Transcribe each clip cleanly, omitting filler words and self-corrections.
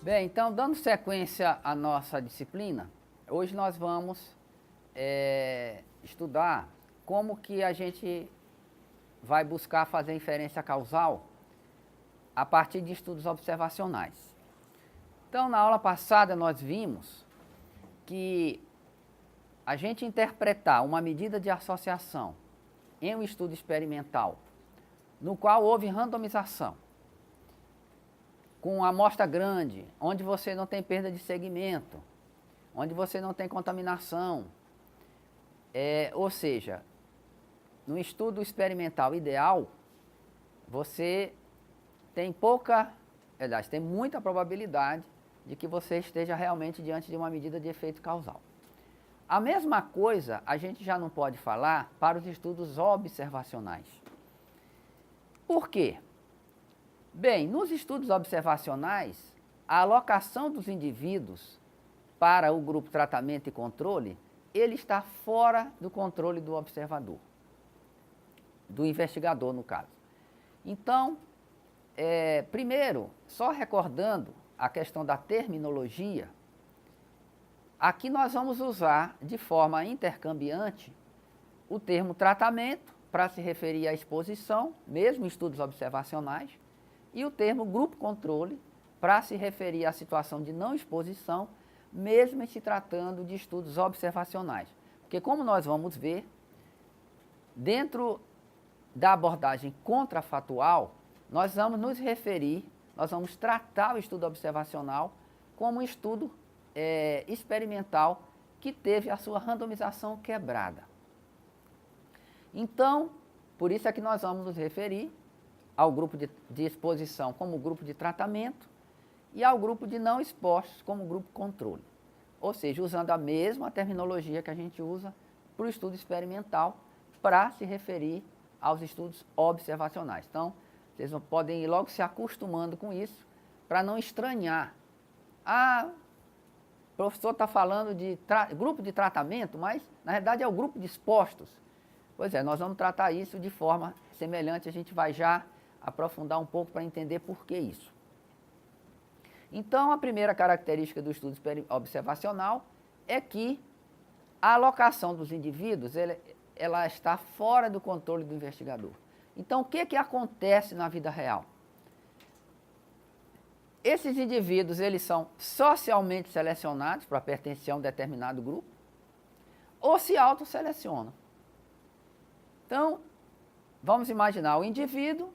Bem, então, dando sequência à nossa disciplina, hoje nós vamos estudar como que a gente vai buscar fazer inferência causal a partir de estudos observacionais. Então, na aula passada nós vimos que a gente interpretar uma medida de associação em um estudo experimental, no qual houve randomização, com amostra grande, onde você não tem perda de segmento, onde você não tem contaminação, ou seja, no estudo experimental ideal, você tem tem muita probabilidade de que você esteja realmente diante de uma medida de efeito causal. A mesma coisa a gente já não pode falar para os estudos observacionais. Por quê? Bem, nos estudos observacionais, a alocação dos indivíduos para o grupo tratamento e controle, ele está fora do controle do observador, do investigador, no caso. Então, primeiro, só recordando a questão da terminologia, aqui nós vamos usar de forma intercambiante o termo tratamento para se referir à exposição, mesmo em estudos observacionais, e o termo grupo controle para se referir à situação de não exposição, mesmo em se tratando de estudos observacionais. Porque, como nós vamos ver, dentro da abordagem contrafatual, nós vamos nos referir, nós vamos tratar o estudo observacional como um estudo experimental que teve a sua randomização quebrada. Então, por isso é que nós vamos nos referir ao grupo de exposição como grupo de tratamento e ao grupo de não expostos como grupo controle. Ou seja, usando a mesma terminologia que a gente usa para o estudo experimental para se referir aos estudos observacionais. Então, vocês podem ir logo se acostumando com isso para não estranhar. Ah, o professor está falando de grupo de tratamento, mas na verdade é o grupo de expostos. Pois é, nós vamos tratar isso de forma semelhante, a gente vai já aprofundar um pouco para entender por que isso. Então, a primeira característica do estudo observacional é que a alocação dos indivíduos ela está fora do controle do investigador. Então, o que acontece na vida real? Esses indivíduos eles são socialmente selecionados para pertencer a um determinado grupo ou se autosselecionam. Então, vamos imaginar o indivíduo,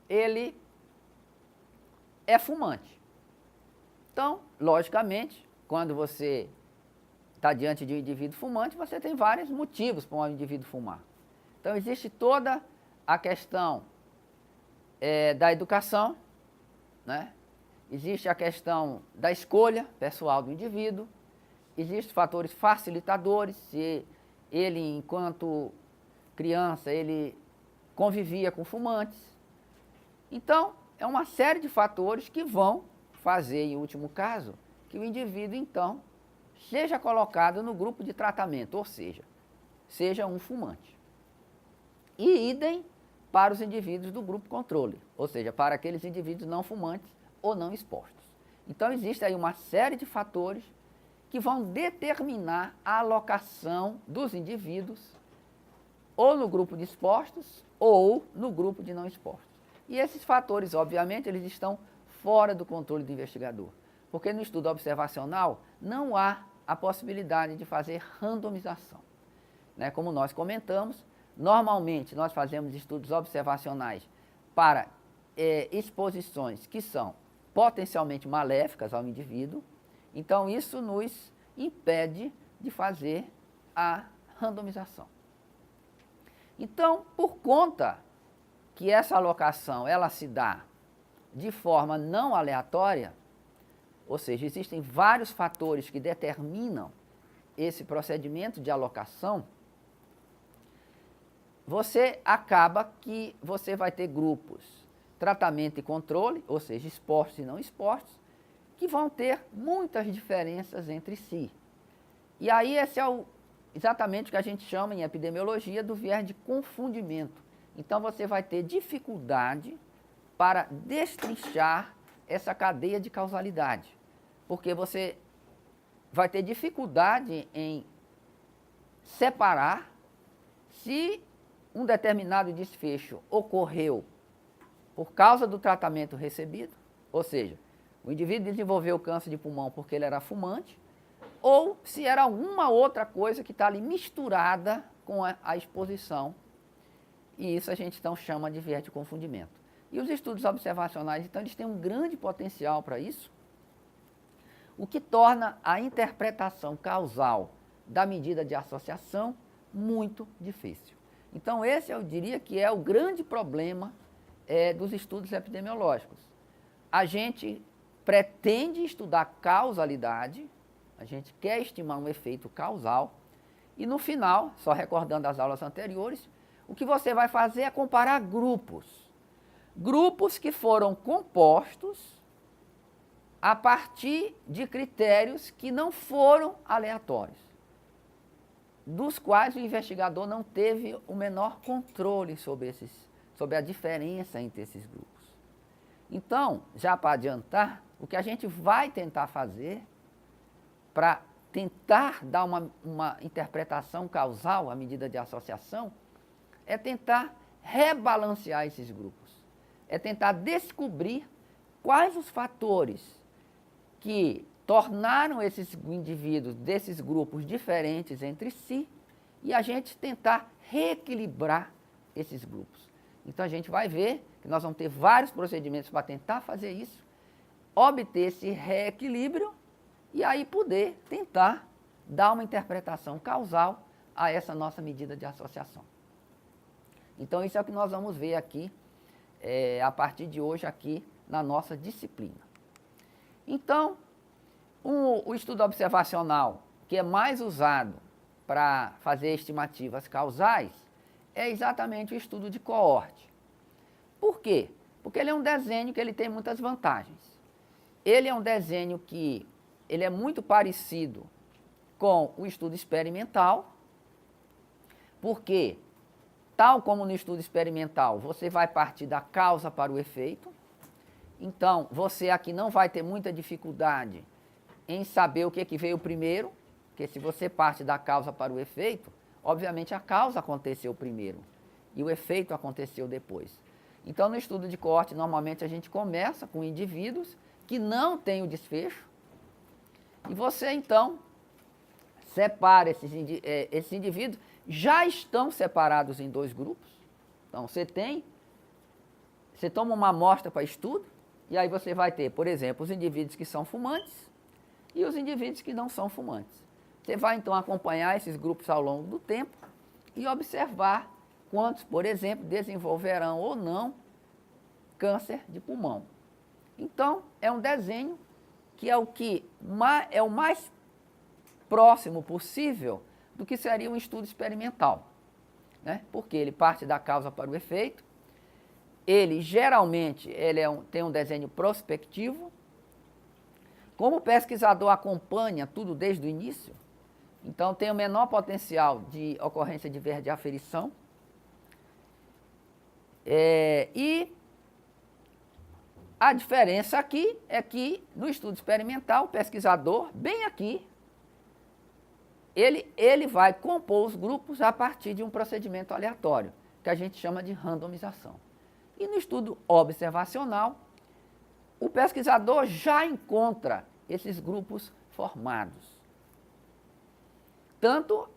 ele é fumante. Então, logicamente, quando você está diante de um indivíduo fumante, você tem vários motivos para um indivíduo fumar. Então, existe toda a questão da educação, né? Existe a questão da escolha pessoal do indivíduo, existem fatores facilitadores, se ele, enquanto criança, ele convivia com fumantes. Então, é uma série de fatores que vão fazer, em último caso, que o indivíduo, então, seja colocado no grupo de tratamento, ou seja um fumante. E idem para os indivíduos do grupo controle, ou seja, para aqueles indivíduos não fumantes ou não expostos. Então, existe aí uma série de fatores que vão determinar a alocação dos indivíduos ou no grupo de expostos ou no grupo de não expostos. E esses fatores, obviamente, eles estão fora do controle do investigador, porque no estudo observacional não há a possibilidade de fazer randomização. Né? Como nós comentamos, normalmente nós fazemos estudos observacionais para exposições que são potencialmente maléficas ao indivíduo, então isso nos impede de fazer a randomização. Então, por conta que essa alocação ela se dá de forma não aleatória, ou seja, existem vários fatores que determinam esse procedimento de alocação, você vai ter grupos tratamento e controle, ou seja, expostos e não expostos, que vão ter muitas diferenças entre si. E aí esse é exatamente o que a gente chama em epidemiologia do viés de confundimento. Então você vai ter dificuldade para destrinchar essa cadeia de causalidade. porque você vai ter dificuldade em separar se um determinado desfecho ocorreu por causa do tratamento recebido, ou seja, o indivíduo desenvolveu câncer de pulmão porque ele era fumante, ou se era alguma outra coisa que está ali misturada com a exposição, e isso a gente então chama de viés de confundimento. E os estudos observacionais, então, eles têm um grande potencial para isso, o que torna a interpretação causal da medida de associação muito difícil. Então, esse eu diria que é o grande problema dos estudos epidemiológicos. A gente pretende estudar causalidade, a gente quer estimar um efeito causal, e no final, só recordando as aulas anteriores, o que você vai fazer é comparar grupos. Grupos que foram compostos a partir de critérios que não foram aleatórios, dos quais o investigador não teve o menor controle sobre a diferença entre esses grupos. Então, já para adiantar, o que a gente vai tentar fazer para tentar dar uma interpretação causal à medida de associação é tentar rebalancear esses grupos, é tentar descobrir quais os fatores que tornaram esses indivíduos desses grupos diferentes entre si e a gente tentar reequilibrar esses grupos. Então a gente vai ver que nós vamos ter vários procedimentos para tentar fazer isso, obter esse reequilíbrio e aí poder tentar dar uma interpretação causal a essa nossa medida de associação. Então isso é o que nós vamos ver aqui, a partir de hoje aqui na nossa disciplina. Então, o estudo observacional que é mais usado para fazer estimativas causais é exatamente o estudo de coorte. Por quê? Porque ele é um desenho que ele tem muitas vantagens. Ele é um desenho que ele é muito parecido com o estudo experimental, porque, tal como no estudo experimental, você vai partir da causa para o efeito. Então, você aqui não vai ter muita dificuldade em saber o que veio primeiro, porque se você parte da causa para o efeito, obviamente a causa aconteceu primeiro e o efeito aconteceu depois. Então, no estudo de coorte, normalmente a gente começa com indivíduos que não têm o desfecho e você, então, separa esses indivíduos, já estão separados em dois grupos. Então, você toma uma amostra para estudo e aí você vai ter, por exemplo, os indivíduos que são fumantes e os indivíduos que não são fumantes. Você vai, então, acompanhar esses grupos ao longo do tempo e observar quantos, por exemplo, desenvolverão ou não câncer de pulmão. Então, é um desenho que é o mais próximo possível do que seria um estudo experimental, né? Porque ele parte da causa para o efeito, ele geralmente tem um desenho prospectivo. Como o pesquisador acompanha tudo desde o início, então tem o menor potencial de ocorrência de viés de aferição. E a diferença aqui é que no estudo experimental, o pesquisador, bem aqui, ele vai compor os grupos a partir de um procedimento aleatório, que a gente chama de randomização. E no estudo observacional, o pesquisador já encontra esses grupos formados, tanto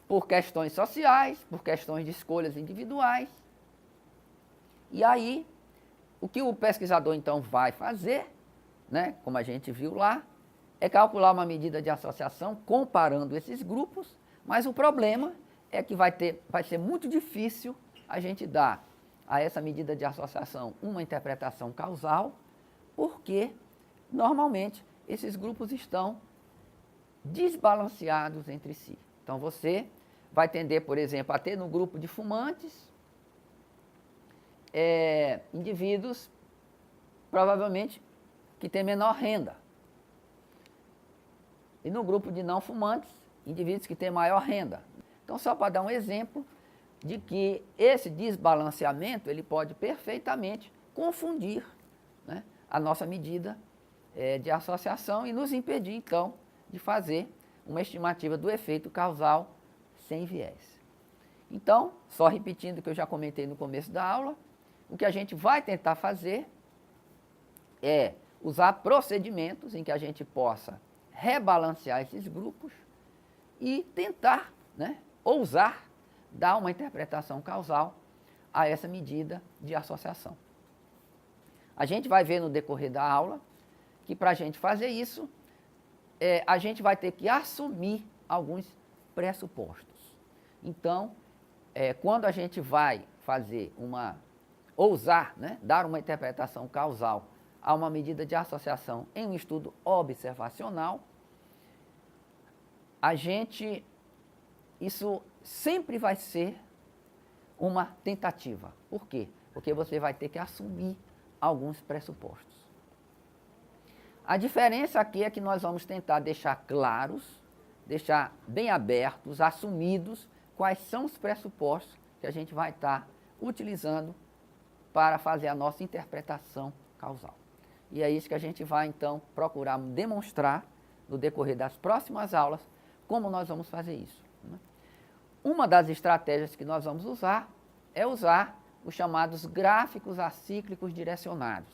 por questões sociais, por questões de escolhas individuais. E aí, o que o pesquisador então vai fazer, né, como a gente viu lá, é calcular uma medida de associação comparando esses grupos, mas o problema é que vai ser muito difícil a gente dar a essa medida de associação uma interpretação causal, porque normalmente esses grupos estão desbalanceados entre si. Então você vai tender, por exemplo, a ter no grupo de fumantes indivíduos provavelmente que têm menor renda. E no grupo de não fumantes, indivíduos que têm maior renda. Então, só para dar um exemplo de que esse desbalanceamento ele pode perfeitamente confundir, né, a nossa medida de associação e nos impedir, então, de fazer uma estimativa do efeito causal sem viés. Então, só repetindo o que eu já comentei no começo da aula, o que a gente vai tentar fazer é usar procedimentos em que a gente possa rebalancear esses grupos e tentar, ousar dar uma interpretação causal a essa medida de associação. A gente vai ver no decorrer da aula que para a gente fazer isso, a gente vai ter que assumir alguns pressupostos. Então, quando a gente vai fazer ousar, dar uma interpretação causal a uma medida de associação em um estudo observacional, isso sempre vai ser uma tentativa. Por quê? Porque você vai ter que assumir alguns pressupostos. A diferença aqui é que nós vamos tentar deixar claros, deixar bem abertos, assumidos, quais são os pressupostos que a gente vai estar utilizando para fazer a nossa interpretação causal. E é isso que a gente vai, então, procurar demonstrar no decorrer das próximas aulas, como nós vamos fazer isso. Uma das estratégias que nós vamos usar é usar os chamados gráficos acíclicos direcionados,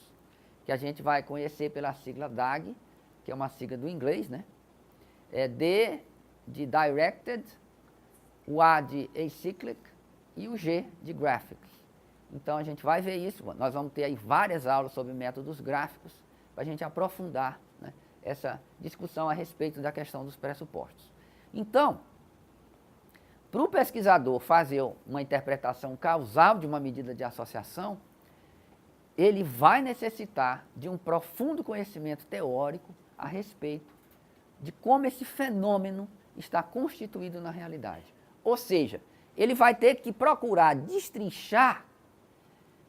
que a gente vai conhecer pela sigla DAG, que é uma sigla do inglês, D de Directed, o A de Acyclic e o G de Graphics. Então, a gente vai ver isso, nós vamos ter aí várias aulas sobre métodos gráficos, para a gente aprofundar essa discussão a respeito da questão dos pressupostos. Então, para o pesquisador fazer uma interpretação causal de uma medida de associação, ele vai necessitar de um profundo conhecimento teórico a respeito de como esse fenômeno está constituído na realidade. Ou seja, ele vai ter que procurar destrinchar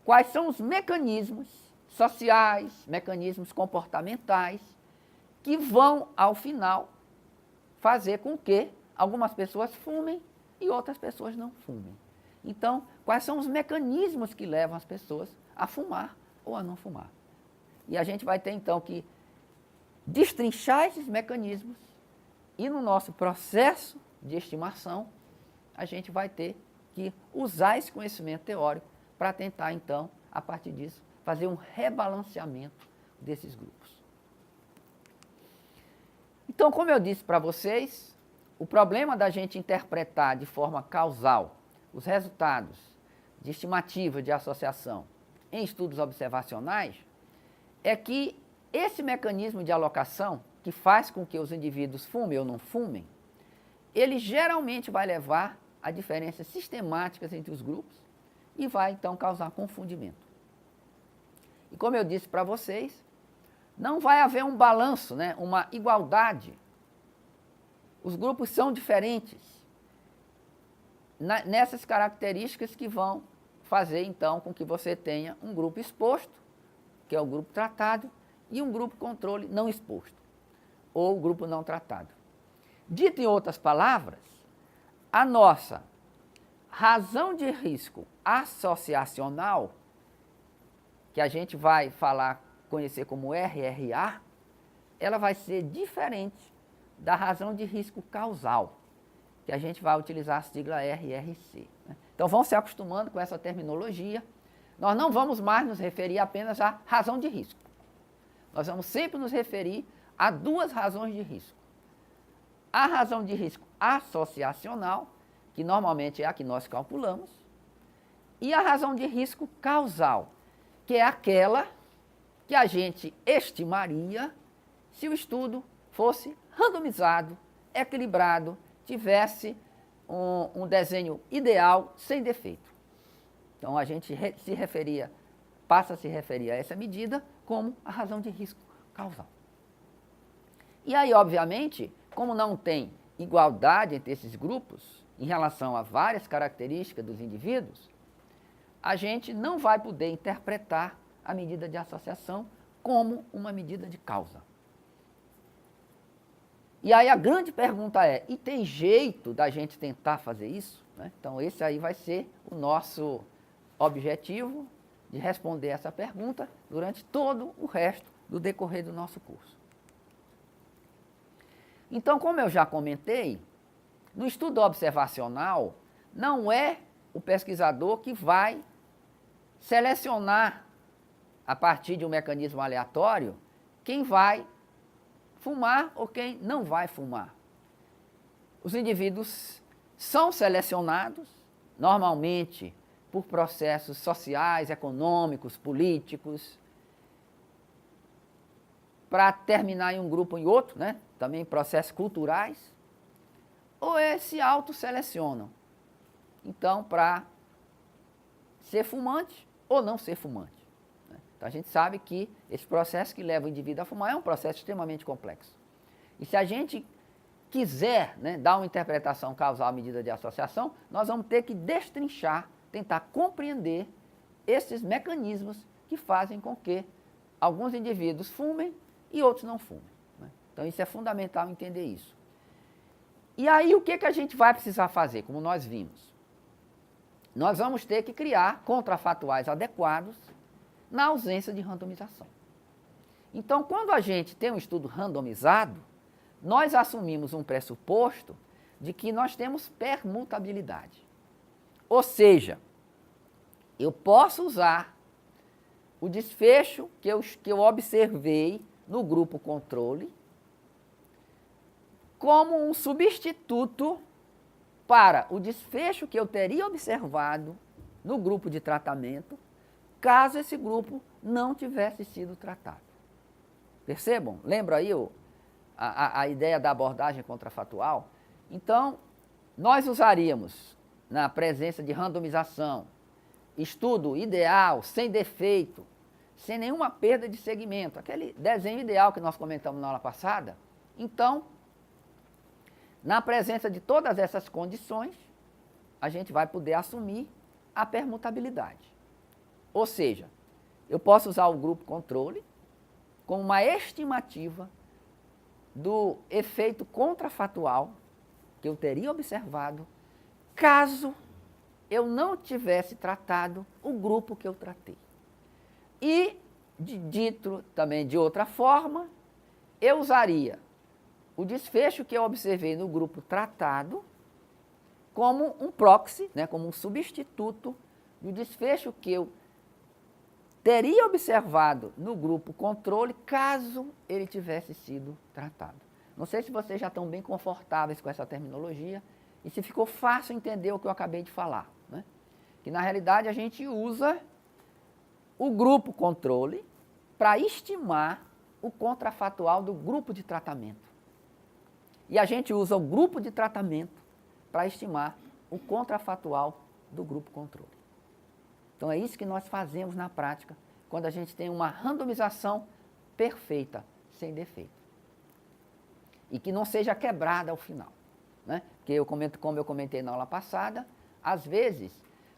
quais são os mecanismos sociais, mecanismos comportamentais, que vão, ao final, fazer com que algumas pessoas fumem e outras pessoas não fumem. Então, quais são os mecanismos que levam as pessoas a fumar ou a não fumar? E a gente vai ter, então, que destrinchar esses mecanismos e, no nosso processo de estimação, a gente vai ter que usar esse conhecimento teórico para tentar, então, a partir disso, fazer um rebalanceamento desses grupos. Então, como eu disse para vocês, o problema da gente interpretar de forma causal os resultados de estimativa de associação em estudos observacionais é que esse mecanismo de alocação, que faz com que os indivíduos fumem ou não fumem, ele geralmente vai levar a diferenças sistemáticas entre os grupos e vai, então, causar confundimento. E como eu disse para vocês, não vai haver um balanço, uma igualdade. Os grupos são diferentes nessas características que vão fazer, então, com que você tenha um grupo exposto, que é o grupo tratado, e um grupo controle não exposto, ou o grupo não tratado. Dito em outras palavras, a nossa razão de risco associacional, que a gente vai conhecer como RRA, ela vai ser diferente da razão de risco causal, que a gente vai utilizar a sigla RRC. Então, vão se acostumando com essa terminologia. Nós não vamos mais nos referir apenas à razão de risco. Nós vamos sempre nos referir a duas razões de risco. A razão de risco associacional, que normalmente é a que nós calculamos, e a razão de risco causal, que é aquela que a gente estimaria se o estudo fosse randomizado, equilibrado, tivesse um desenho ideal, sem defeito. Então, a gente passa a se referir a essa medida como a razão de risco causal. E aí, obviamente, como não tem igualdade entre esses grupos, em relação a várias características dos indivíduos, a gente não vai poder interpretar a medida de associação como uma medida de causa. E aí a grande pergunta é, e tem jeito da gente tentar fazer isso? Então esse aí vai ser o nosso objetivo de responder essa pergunta durante todo o resto do decorrer do nosso curso. Então, como eu já comentei, no estudo observacional, não é o pesquisador que vai selecionar, a partir de um mecanismo aleatório, quem vai fumar ou quem não vai fumar. Os indivíduos são selecionados, normalmente, por processos sociais, econômicos, políticos, para terminar em um grupo ou em outro, né? Também processos culturais, ou se autoselecionam. Então, para ser fumante ou não ser fumante. Né? Então, a gente sabe que esse processo que leva o indivíduo a fumar é um processo extremamente complexo. E se a gente quiser, né, dar uma interpretação causal à medida de associação, nós vamos ter que destrinchar, tentar compreender esses mecanismos que fazem com que alguns indivíduos fumem e outros não fumem. Né? Então, isso é fundamental entender isso. E aí, o que a gente vai precisar fazer, como nós vimos? Nós vamos ter que criar contrafatuais adequados na ausência de randomização. Então, quando a gente tem um estudo randomizado, nós assumimos um pressuposto de que nós temos permutabilidade. Ou seja, eu posso usar o desfecho que eu observei no grupo controle como um substituto para o desfecho que eu teria observado no grupo de tratamento, caso esse grupo não tivesse sido tratado. Percebam? Lembra aí a ideia da abordagem contrafatual? Então, nós usaríamos, na presença de randomização, estudo ideal, sem defeito, sem nenhuma perda de segmento, aquele desenho ideal que nós comentamos na aula passada. Então, na presença de todas essas condições, a gente vai poder assumir a permutabilidade. Ou seja, eu posso usar o grupo controle como uma estimativa do efeito contrafatual que eu teria observado caso eu não tivesse tratado o grupo que eu tratei. E, dito também de outra forma, eu usaria o desfecho que eu observei no grupo tratado como um proxy, né, como um substituto do desfecho que eu teria observado no grupo controle caso ele tivesse sido tratado. Não sei se vocês já estão bem confortáveis com essa terminologia e se ficou fácil entender o que eu acabei de falar. Né? Que na realidade a gente usa o grupo controle para estimar o contrafatual do grupo de tratamento. E a gente usa o grupo de tratamento para estimar o contrafatual do grupo controle. Então é isso que nós fazemos na prática, quando a gente tem uma randomização perfeita, sem defeito. E que não seja quebrada ao final. Né? Porque como eu comentei na aula passada, às vezes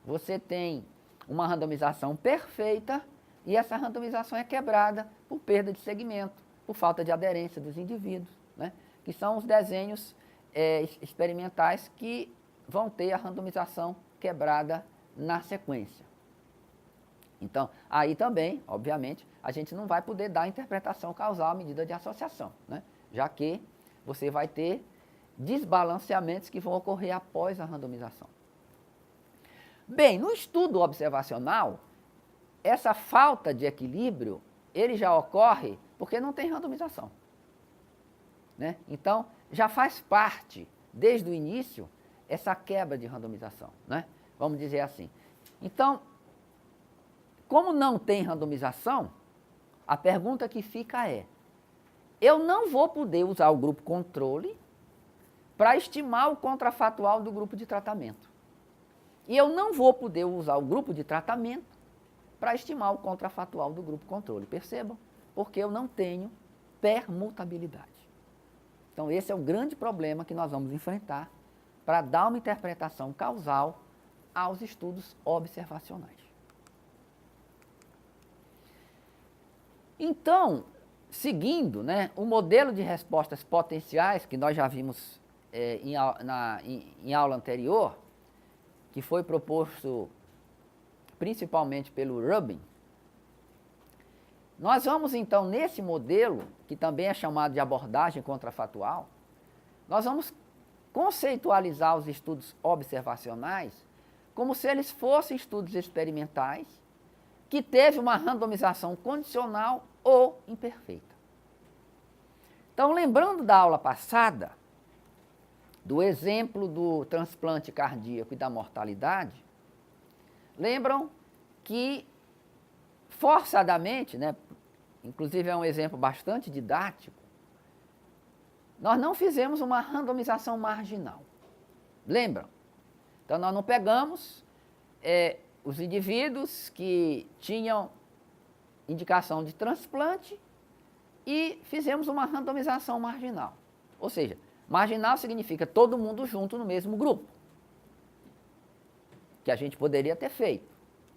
você tem uma randomização perfeita e essa randomização é quebrada por perda de segmento, por falta de aderência dos indivíduos, né? Que são os desenhos experimentais que vão ter a randomização quebrada na sequência. Então, aí também, obviamente, a gente não vai poder dar interpretação causal à medida de associação, né? Já que você vai ter desbalanceamentos que vão ocorrer após a randomização. Bem, no estudo observacional, essa falta de equilíbrio, ele já ocorre porque não tem randomização. Né? Então, já faz parte, desde o início, essa quebra de randomização. Né? Vamos dizer assim. Então, como não tem randomização, a pergunta que fica é, eu não vou poder usar o grupo controle para estimar o contrafatual do grupo de tratamento. E eu não vou poder usar o grupo de tratamento para estimar o contrafatual do grupo controle. Percebam? Porque eu não tenho permutabilidade. Então, esse é o grande problema que nós vamos enfrentar para dar uma interpretação causal aos estudos observacionais. Então, seguindo, né, o modelo de respostas potenciais que nós já vimos em aula anterior, que foi proposto principalmente pelo Rubin, Nós vamos então, nesse modelo, que também é chamado de abordagem contrafatual, nós vamos conceitualizar os estudos observacionais como se eles fossem estudos experimentais que teve uma randomização condicional ou imperfeita. Então, lembrando da aula passada, do exemplo do transplante cardíaco e da mortalidade, lembram que, forçadamente, né, inclusive é um exemplo bastante didático, nós não fizemos uma randomização marginal. Lembram? Então, nós não pegamos os indivíduos que tinham indicação de transplante e fizemos uma randomização marginal. Ou seja, marginal significa todo mundo junto no mesmo grupo, que a gente poderia ter feito,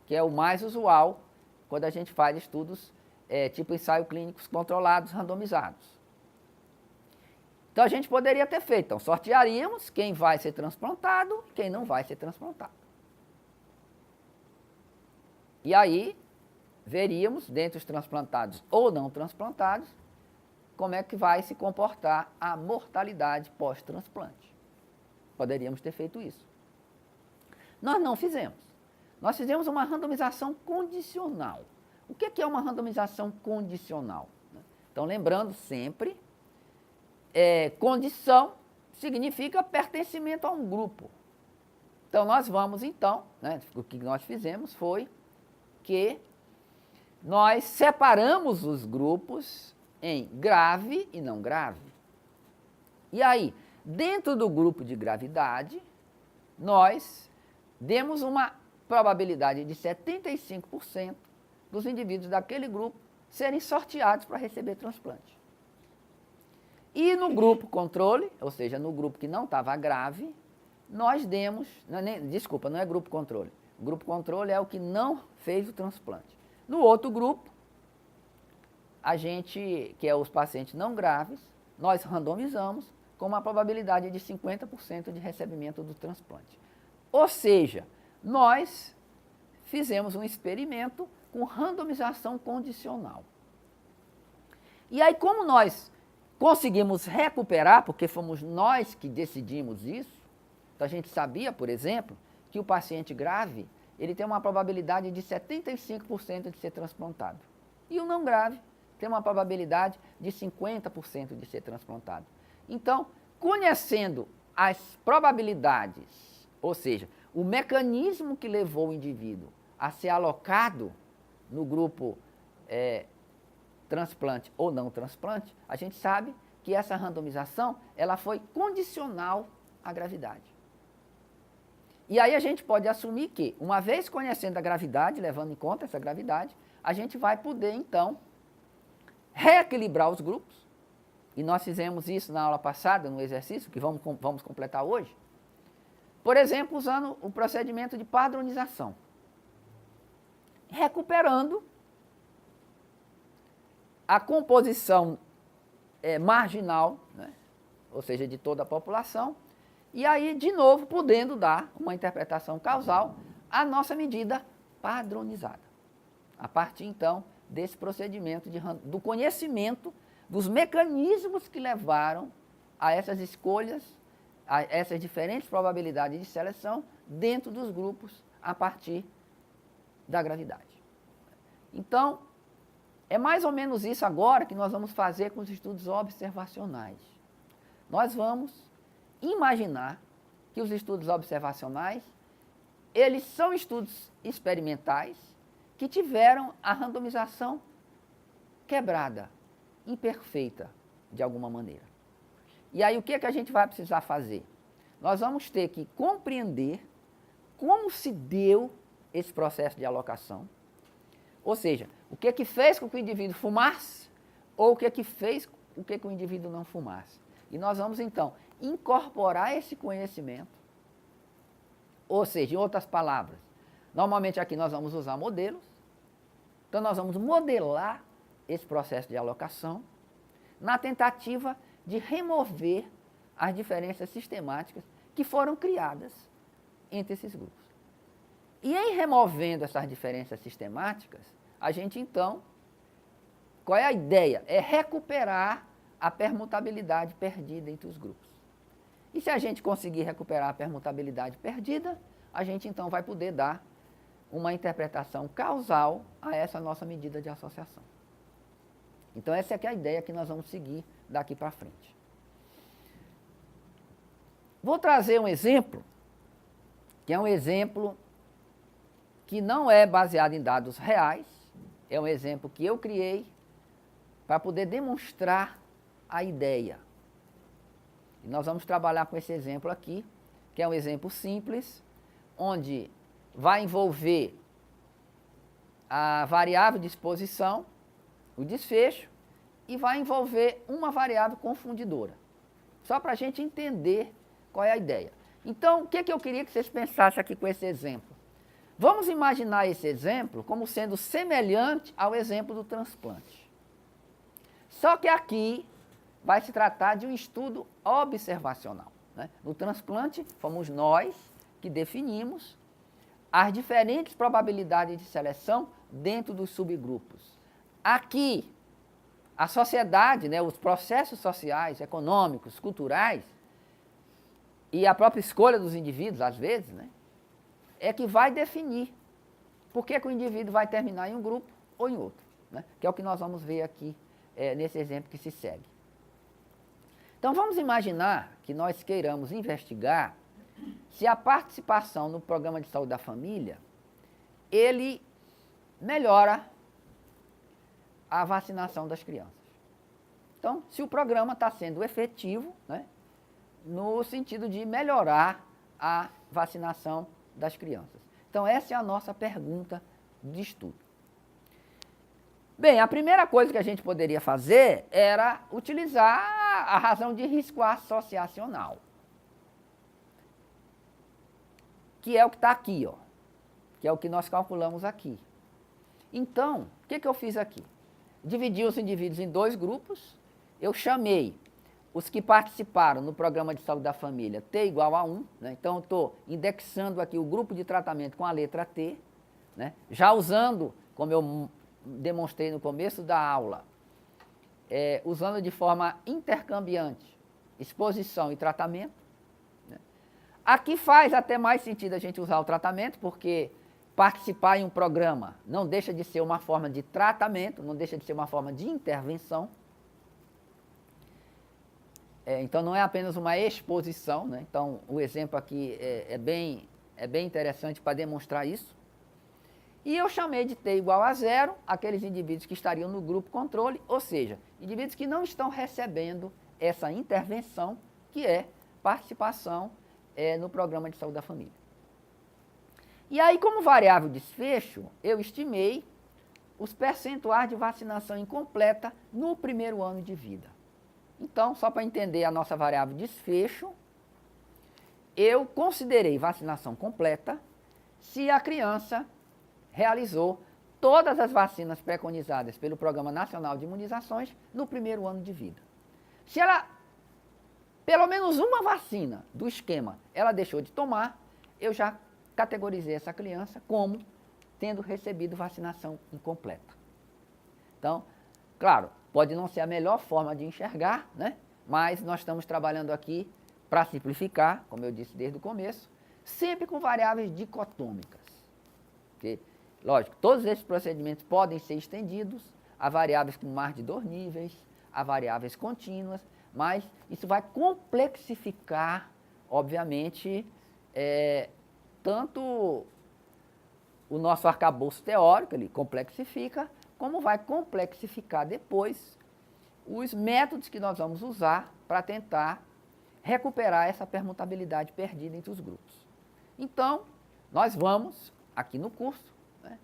que é o mais usual quando a gente faz estudos tipo ensaio clínicos controlados, randomizados. Então a gente poderia ter feito, então sortearíamos quem vai ser transplantado e quem não vai ser transplantado. E aí veríamos, dentre os transplantados ou não transplantados, como é que vai se comportar a mortalidade pós-transplante. Poderíamos ter feito isso. Nós não fizemos. Nós fizemos uma randomização condicional. O que é uma randomização condicional? Então, lembrando sempre, condição significa pertencimento a um grupo. Então, nós vamos então, né, o que nós fizemos foi que nós separamos os grupos em grave e não grave. E aí, dentro do grupo de gravidade, nós demos uma probabilidade de 75% dos indivíduos daquele grupo serem sorteados para receber transplante. E no grupo controle, ou seja, no grupo que não estava grave, nós demos, desculpa, não é grupo controle. O grupo controle é o que não fez o transplante. No outro grupo, a gente, que é os pacientes não graves, nós randomizamos com uma probabilidade de 50% de recebimento do transplante. Ou seja, nós fizemos um experimento com randomização condicional. E aí, como nós conseguimos recuperar, porque fomos nós que decidimos isso, então a gente sabia, por exemplo, que o paciente grave, ele tem uma probabilidade de 75% de ser transplantado. E o não grave tem uma probabilidade de 50% de ser transplantado. Então, conhecendo as probabilidades, ou seja, o mecanismo que levou o indivíduo a ser alocado no grupo transplante ou não transplante, a gente sabe que essa randomização ela foi condicional à gravidade. E aí a gente pode assumir que, uma vez conhecendo a gravidade, levando em conta essa gravidade, a gente vai poder, então, reequilibrar os grupos. E nós fizemos isso na aula passada, no exercício, que vamos completar hoje. Por exemplo, usando o procedimento de padronização. Recuperando a composição marginal, né, ou seja, de toda a população, e aí, de novo, podendo dar uma interpretação causal à nossa medida padronizada. A partir, então, desse procedimento do conhecimento dos mecanismos que levaram a essas escolhas, a essas diferentes probabilidades de seleção dentro dos grupos a partir da gravidade. Então, é mais ou menos isso agora que nós vamos fazer com os estudos observacionais. Nós vamos imaginar que os estudos observacionais, eles são estudos experimentais que tiveram a randomização quebrada, imperfeita, de alguma maneira. E aí o que é que a gente vai precisar fazer? Nós vamos ter que compreender como se deu esse processo de alocação, ou seja, o que é que fez com que o indivíduo fumasse ou o que é que fez com que o indivíduo não fumasse. E nós vamos, então, incorporar esse conhecimento, ou seja, em outras palavras, normalmente aqui nós vamos usar modelos, então nós vamos modelar esse processo de alocação na tentativa de remover as diferenças sistemáticas que foram criadas entre esses grupos. E em removendo essas diferenças sistemáticas, a gente então Qual é a ideia? É recuperar a permutabilidade perdida entre os grupos. E se a gente conseguir recuperar a permutabilidade perdida, a gente então vai poder dar uma interpretação causal a essa nossa medida de associação. Então essa é que é a ideia que nós vamos seguir daqui para frente. Vou trazer um exemplo, que é um exemplo que não é baseado em dados reais, é um exemplo que eu criei para poder demonstrar a ideia. E nós vamos trabalhar com esse exemplo aqui, que é um exemplo simples, onde vai envolver a variável de exposição, o desfecho, e vai envolver uma variável confundidora. Só para a gente entender qual é a ideia. Então, o que eu queria que vocês pensassem aqui com esse exemplo? Vamos imaginar esse exemplo como sendo semelhante ao exemplo do transplante. Só que aqui vai se tratar de um estudo observacional, né? No transplante, fomos nós que definimos as diferentes probabilidades de seleção dentro dos subgrupos. Aqui, a sociedade, né, os processos sociais, econômicos, culturais, e a própria escolha dos indivíduos, às vezes, né, é que vai definir por que o indivíduo vai terminar em um grupo ou em outro, né, que é o que nós vamos ver aqui nesse exemplo que se segue. Então, vamos imaginar que nós queiramos investigar se a participação no programa de saúde da família, ele melhora a vacinação das crianças. Então, se o programa está sendo efetivo, né, no sentido de melhorar a vacinação das crianças. Então, essa é a nossa pergunta de estudo. Bem, a primeira coisa que a gente poderia fazer era utilizar a razão de risco associacional, que é o que está aqui, ó, que é o que nós calculamos aqui. Então, o que eu fiz aqui? Dividi os indivíduos em dois grupos, eu chamei os que participaram no programa de saúde da família T igual a 1, né? Então eu estou indexando aqui o grupo de tratamento com a letra T, né? Já usando, como eu demonstrei no começo da aula, usando de forma intercambiante exposição e tratamento, né? Aqui faz até mais sentido a gente usar o tratamento, porque participar em um programa não deixa de ser uma forma de tratamento, não deixa de ser uma forma de intervenção. Então não é apenas uma exposição, né? Então o exemplo aqui é bem interessante para demonstrar isso. E eu chamei de T igual a 0 aqueles indivíduos que estariam no grupo controle, ou seja, indivíduos que não estão recebendo essa intervenção, que é participação no programa de saúde da família. E aí, como variável desfecho, eu estimei os percentuais de vacinação incompleta no primeiro ano de vida. Então, só para entender a nossa variável desfecho, eu considerei vacinação completa se a criança realizou todas as vacinas preconizadas pelo Programa Nacional de Imunizações no primeiro ano de vida. Se ela, pelo menos uma vacina do esquema, ela deixou de tomar, eu já categorizei essa criança como tendo recebido vacinação incompleta. Então, claro, pode não ser a melhor forma de enxergar, né? Mas nós estamos trabalhando aqui para simplificar, como eu disse desde o começo, sempre com variáveis dicotômicas. Porque, lógico, todos esses procedimentos podem ser estendidos a variáveis com mais de 2 níveis, a variáveis contínuas, mas isso vai complexificar, obviamente, tanto o nosso arcabouço teórico, ele complexifica, como vai complexificar depois os métodos que nós vamos usar para tentar recuperar essa permutabilidade perdida entre os grupos. Então, nós vamos, aqui no curso, né,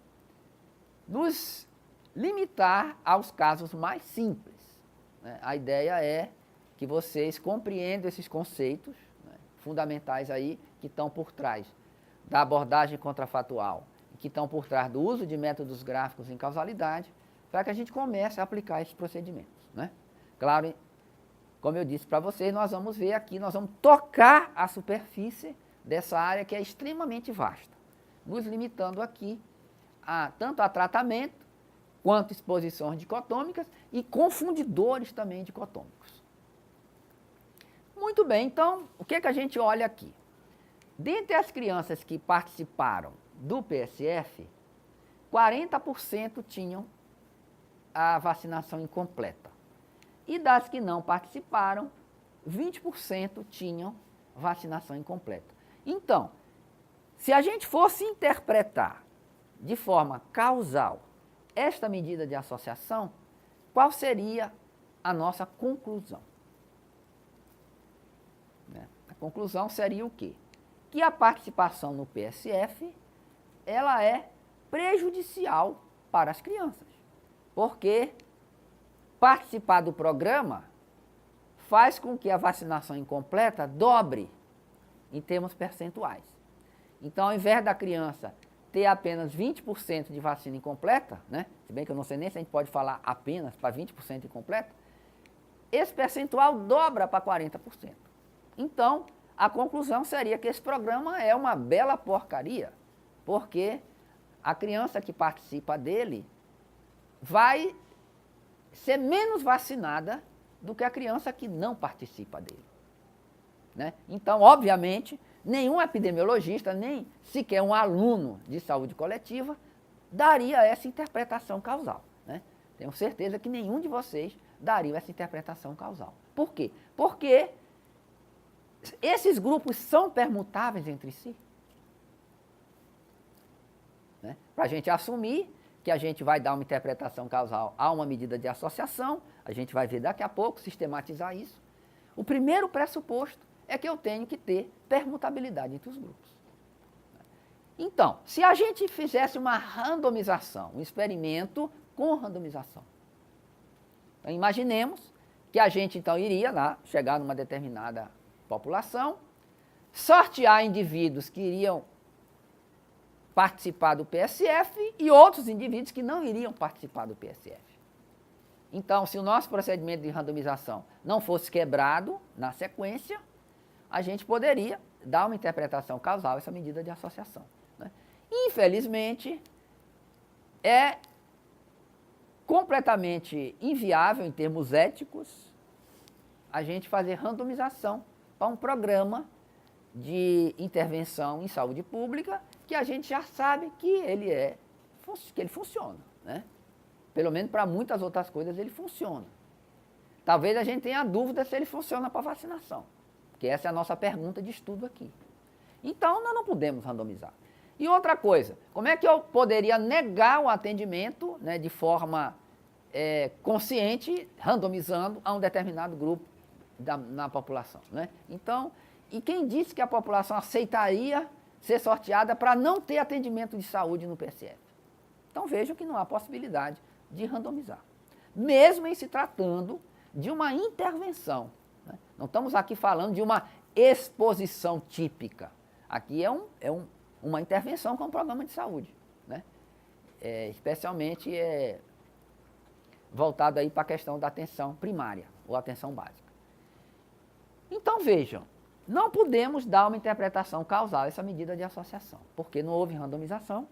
nos limitar aos casos mais simples, né? A ideia é que vocês compreendam esses conceitos, né, fundamentais aí, que estão por trás da abordagem contrafatual, que estão por trás do uso de métodos gráficos em causalidade, para que a gente comece a aplicar esses procedimentos, né? Claro, como eu disse para vocês, nós vamos ver aqui, nós vamos tocar a superfície dessa área que é extremamente vasta, nos limitando aqui tanto a tratamento, quanto exposições dicotômicas e confundidores também dicotômicos. Muito bem, então, o que a gente olha aqui? Dentre as crianças que participaram do PSF, 40% tinham a vacinação incompleta. E das que não participaram, 20% tinham vacinação incompleta. Então, se a gente fosse interpretar de forma causal esta medida de associação, qual seria a nossa conclusão? A conclusão seria o quê? Que a participação no PSF, ela é prejudicial para as crianças, porque participar do programa faz com que a vacinação incompleta dobre em termos percentuais. Então, ao invés da criança ter apenas 20% de vacina incompleta, né? Se bem que eu não sei nem se a gente pode falar apenas para 20% incompleta, esse percentual dobra para 40%. Então, a conclusão seria que esse programa é uma bela porcaria, porque a criança que participa dele vai ser menos vacinada do que a criança que não participa dele. Né? Então, obviamente, nenhum epidemiologista, nem sequer um aluno de saúde coletiva, daria essa interpretação causal. Né? Tenho certeza que nenhum de vocês daria essa interpretação causal. Por quê? Porque esses grupos são permutáveis entre si. Né? Para a gente assumir que a gente vai dar uma interpretação causal a uma medida de associação, a gente vai ver daqui a pouco, sistematizar isso. O primeiro pressuposto é que eu tenho que ter permutabilidade entre os grupos. Então, se a gente fizesse uma randomização, um experimento com randomização, então, imaginemos que a gente então iria lá, chegar numa determinada população, sortear indivíduos que iriam participar do PSF e outros indivíduos que não iriam participar do PSF. Então, se o nosso procedimento de randomização não fosse quebrado na sequência, a gente poderia dar uma interpretação causal a essa medida de associação. Né? Infelizmente, é completamente inviável em termos éticos a gente fazer randomização para um programa de intervenção em saúde pública que a gente já sabe que ele funciona. Né? Pelo menos para muitas outras coisas ele funciona. Talvez a gente tenha dúvida se ele funciona para vacinação, porque essa é a nossa pergunta de estudo aqui. Então, nós não podemos randomizar. E outra coisa, como é que eu poderia negar o atendimento, né, de forma consciente, randomizando a um determinado grupo na população? Né? Então, e quem disse que a população aceitaria ser sorteada para não ter atendimento de saúde no PSF? Então, vejam que não há possibilidade de randomizar, mesmo em se tratando de uma intervenção. Né? Não estamos aqui falando de uma exposição típica. Aqui é uma intervenção com um programa de saúde, né? Especialmente voltado aí para a questão da atenção primária ou atenção básica. Então, vejam, não podemos dar uma interpretação causal a essa medida de associação, porque não houve randomização,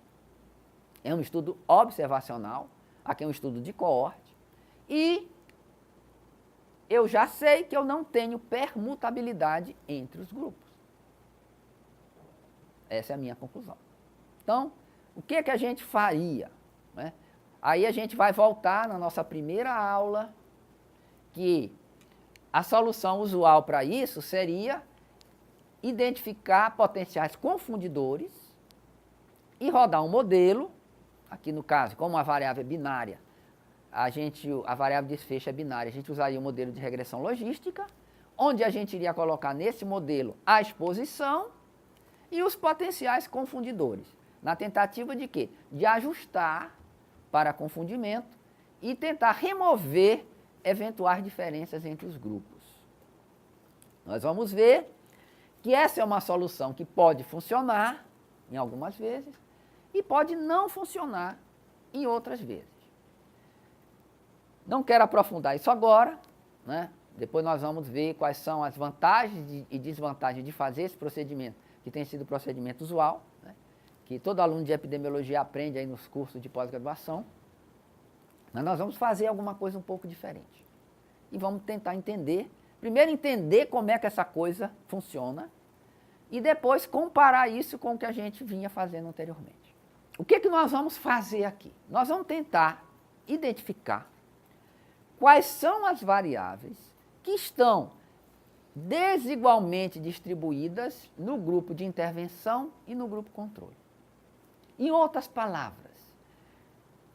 é um estudo observacional, aqui é um estudo de coorte, e eu já sei que eu não tenho permutabilidade entre os grupos. Essa é a minha conclusão. Então, o que a gente faria? Né? Aí a gente vai voltar na nossa primeira aula, que a solução usual para isso seria identificar potenciais confundidores e rodar um modelo, aqui no caso, como a variável é binária, a variável de desfecho é binária, a gente usaria o modelo de regressão logística, onde a gente iria colocar nesse modelo a exposição e os potenciais confundidores, na tentativa de quê? De ajustar para confundimento e tentar remover eventuais diferenças entre os grupos. Nós vamos ver que essa é uma solução que pode funcionar em algumas vezes e pode não funcionar em outras vezes. Não quero aprofundar isso agora, né? Depois nós vamos ver quais são as vantagens e desvantagens de fazer esse procedimento, que tem sido o procedimento usual, né? Que todo aluno de epidemiologia aprende aí nos cursos de pós-graduação. Mas nós vamos fazer alguma coisa um pouco diferente. E vamos tentar entender, primeiro entender como é que essa coisa funciona, e depois comparar isso com o que a gente vinha fazendo anteriormente. O que nós vamos fazer aqui? Nós vamos tentar identificar quais são as variáveis que estão desigualmente distribuídas no grupo de intervenção e no grupo controle. Em outras palavras,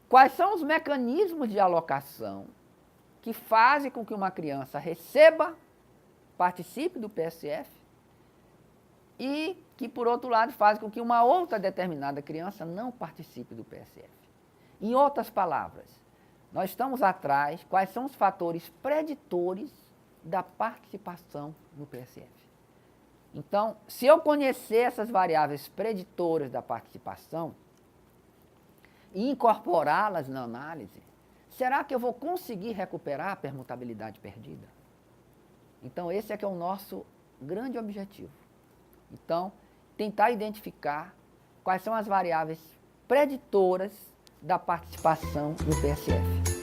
quais são os mecanismos de alocação que fazem com que uma criança receba, participe do PSF e que, por outro lado, fazem com que uma outra determinada criança não participe do PSF. Em outras palavras, nós estamos atrás quais são os fatores preditores da participação no PSF. Então, se eu conhecer essas variáveis preditoras da participação e incorporá-las na análise, será que eu vou conseguir recuperar a permutabilidade perdida? Então, esse é que é o nosso grande objetivo. Então, tentar identificar quais são as variáveis preditoras da participação no PSF.